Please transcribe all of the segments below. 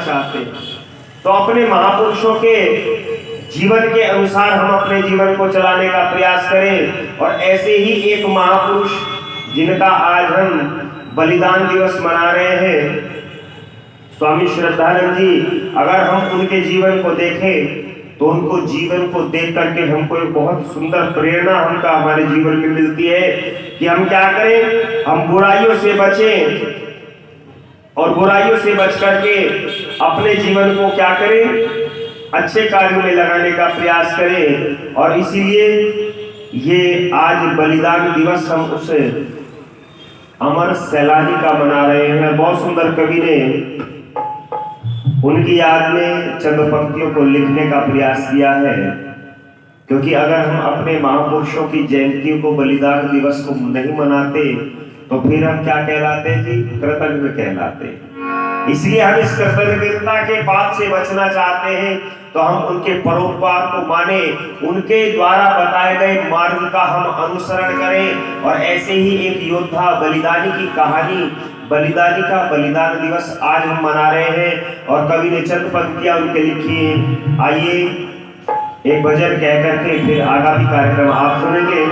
चाहते हैं। तो अपने महापुरुषों के जीवन के अनुसार हम अपने जीवन को चलाने का प्रयास करें। और ऐसे ही एक महापुरुष जिनका आज हम बलिदान दिवस मना रहे हैं, स्वामी श्रद्धानंद जी, अगर हम उनके जीवन को देखें तो उनको जीवन को देख करके हमको एक बहुत सुंदर प्रेरणा हमारे जीवन में मिलती है कि हम क्या करें, हम बुराइयों से बचें और बुराइयों से बच करके अपने जीवन को क्या करें, अच्छे कार्यों में लगाने का प्रयास करें। और इसीलिए ये आज बलिदान दिवस हम उस अमर सैलानी का मना रहे हैं। बहुत सुंदर कवि ने उनकी याद में चंद पंक्तियों को लिखने का प्रयास किया है, क्योंकि अगर हम अपने महापुरुषों की जयंती को, बलिदान दिवस को नहीं मनाते तो फिर हम क्या कहलाते जी, कृतज्ञ कहलाते। इसलिए हम इस कृतज्ञता के पाप से बचना चाहते हैं तो हम उनके परोपकार को माने, उनके द्वारा बताए गए मार्ग का हम अनुसरण करें। और ऐसे ही एक योद्धा बलिदानी की कहानी, बलिदानी का बलिदान दिवस आज हम मना रहे हैं और कवि ने चंद पंक्तियां उनके लिखी हैं। आइए एक भजन कह करके फिर आगामी कार्यक्रम आप सुनेंगे।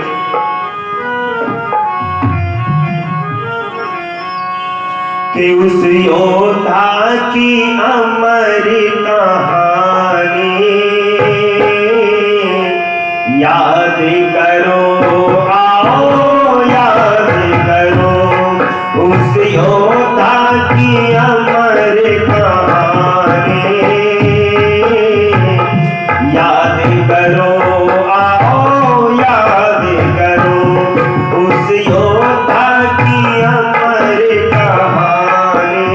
कि उस योद्धा की अमर कहानी याद करो, आओ याद करो, उस योद्धा की अमर कहानी याद करो, आओ याद करो, उस योद्धा की अमर कहानी।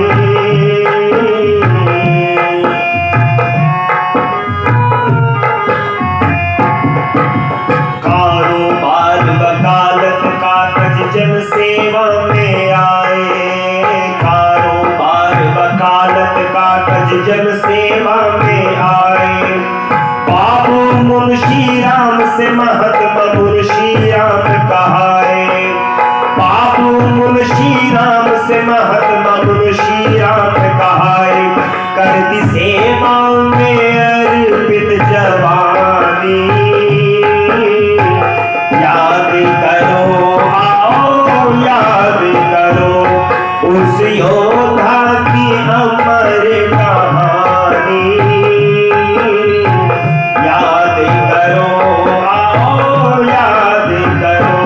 कारोबार वकालत कागज जन सेवा में आए, कारोबार वकालत कागज जन सेवा में आए। बाबू मुंशी राम से महात्मा मुंशी राम कहाए, बाबू मुंशी राम से महात्मा मुंशी राम कहाए। कर दी सेवा में अर्पित जवानी याद करो, आओ याद करो, उस योद्धा की अमर कहानी याद करो, आओ याद करो।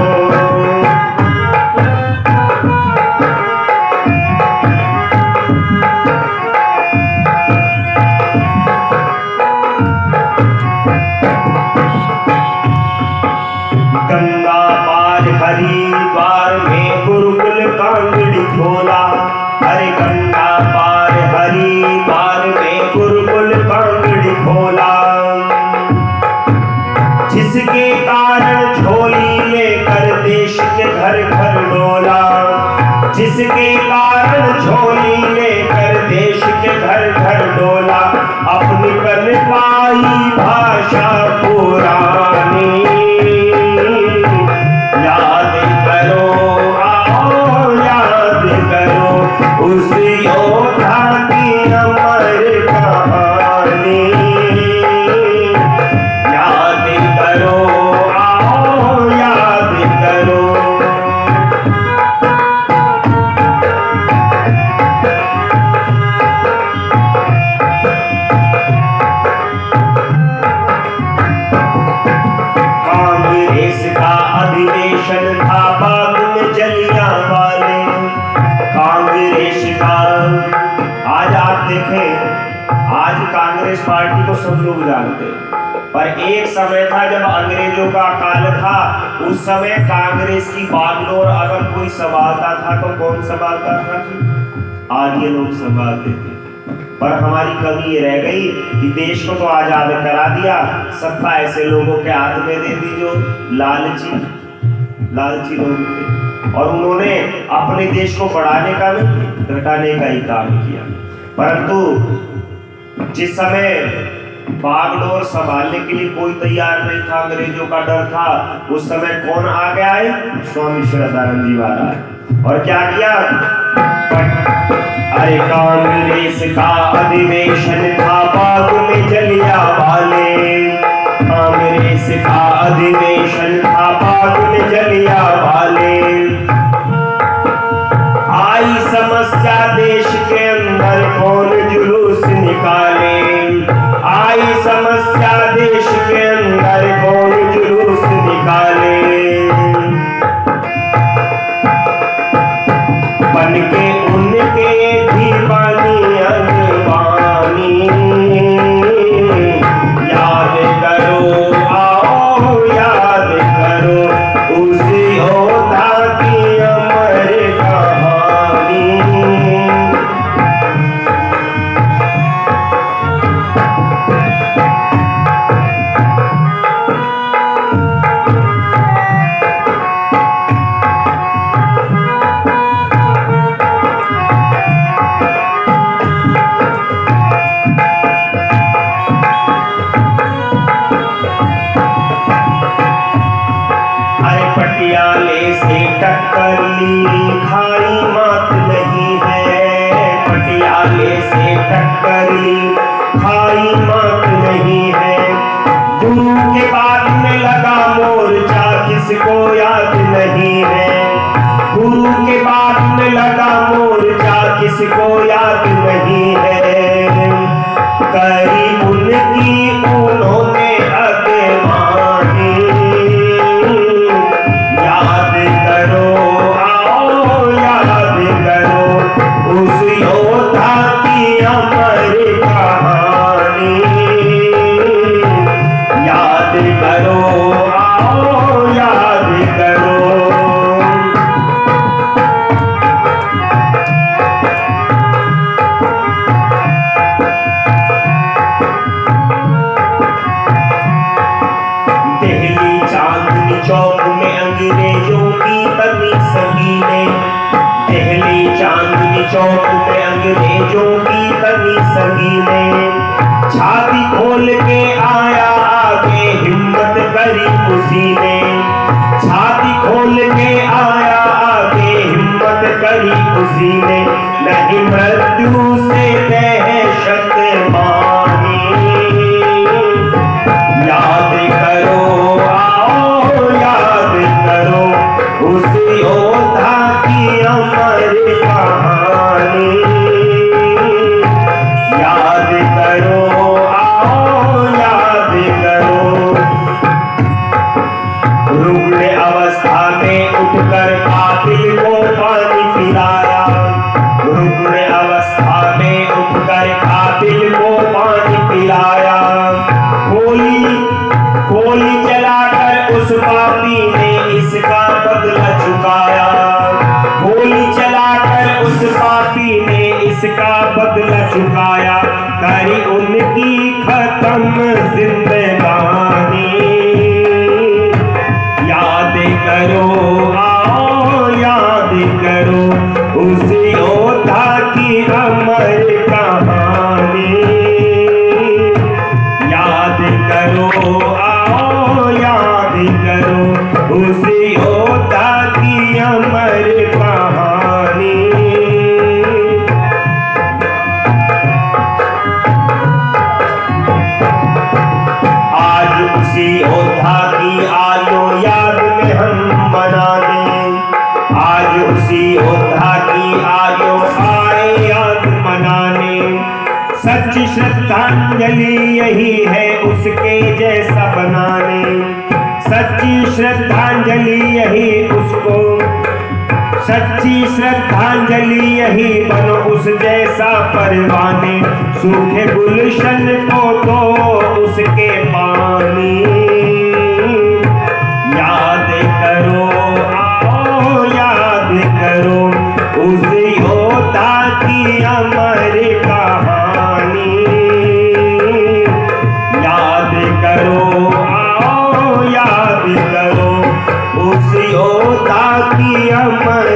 गंगा पार हरिद्वार में गुरुकुल कांगड़ी खोला, अरे गंगा पार हरिद्वार में गुरुकुल कांगड़ी खोला। जिसके कारण झोली लेकर देश के घर घर डोला, जिसके कारण झोली लेकर देश के घर घर डोला। अपनी कर पाई भाषा पुरानी याद करो, आओ याद करो, उस योद्धा की अमर कहानी याद करो, आओ याद करो। कांग्रेस का अधिवेशन था बाग में जलियांवाले, कांग्रेस का, आज आप देखें, आज कांग्रेस पार्टी को सब लोग जानते हैं, पर एक समय था जब अंग्रेजों का काल था, उस समय कांग्रेस की बागडोर अगर कोई संभालता था तो कौन संभालता था जी? आज ये लोग संभालते थे। पर हमारी कमी ये रह गई कि देश को तो आजाद करा दिया, सत्ता ऐसे लोगों के हाथ में दे दी जो लालची लोग थे, और उन्होंने अपने देश को बढ़ाने का नहीं, घटाने का ही काम किया। परंतु जिस समय बागडोर संभालने के लिए कोई तैयार नहीं था, अंग्रेजों का डर था, उस समय कौन आ गया है? स्वामी श्रद्धानंद जी महाराज। और क्या किया? अरे कांग्रेस का अधिवेशन था बाग में जलियांवाले, कांग्रेस का अधिवेशन था बाग में जलियांवाले। आई समस्या देश के अंदर कौन जुलूस निकाले, आई समस्या देश के अंदर कौन जुलूस निकाले। बन के उनके दीवानी अनवानी, याद करो आओ याद करो उस योद्धा की अमर कहानी। पटियाले से टक्कर ली खाई मात नहीं है, पटियाले से टक्कर ली खाई मात नहीं है। गुरु के बाद में लगा मोर्चा किसको याद नहीं है, गुरु के बाद में लगा मोर्चा किसको याद नहीं है। करी उनकी उन्होंने अगवानी, याद करो आओ याद करो उस योद्धा की अमर कहानी। याद करो आओ याद करो। दिल्ली चांदनी चौक में अंग्रेजों की बनी सगीने, दिल्ली चांदनी चौक में अंग्रेजों की बनी सगीने। छाती खोल के आया आगे हिम्मत करी उसी ने, छाती खोल के आया आगे हिम्मत करी उसी ने। नहीं मृत्यु से दहशत मानी, याद करो आओ याद करो उस योद्धा की अमर कहानी। याद करो आओ याद करो। रुग्ण अवस्था में उठकर कातिल को पानी पिलाया, रुग्ण अवस्था में उठकर कातिल को पानी पिलाया। गोली चलाकर उस पापी ने इसका बदला चुकाया, गोली चलाकर उस पापी ने इसका बदला चुकाया। करी उनकी खत्म जिंदगानी, याद करो आओ याद करो उस योद्धा की अमर कहानी। याद करो आओ याद करो उस योद्धा की अमर कहानी। आज उसी योद्धा की आयो याद में हम मनाने, आज उसी योद्धा की आयो आए याद मनाने। सच्ची श्रद्धांजलि यही है उसके जैसा बनाने, सच्ची श्रद्धांजलि यही उसको, सच्ची श्रद्धांजलि यही बनो उस जैसा परवाने। सूखे गुलशन को तो उसके पानी, याद करो आओ याद करो उस योद्धा की अमर कहानी। याद करो आओ याद करो उस योद्धा की अमर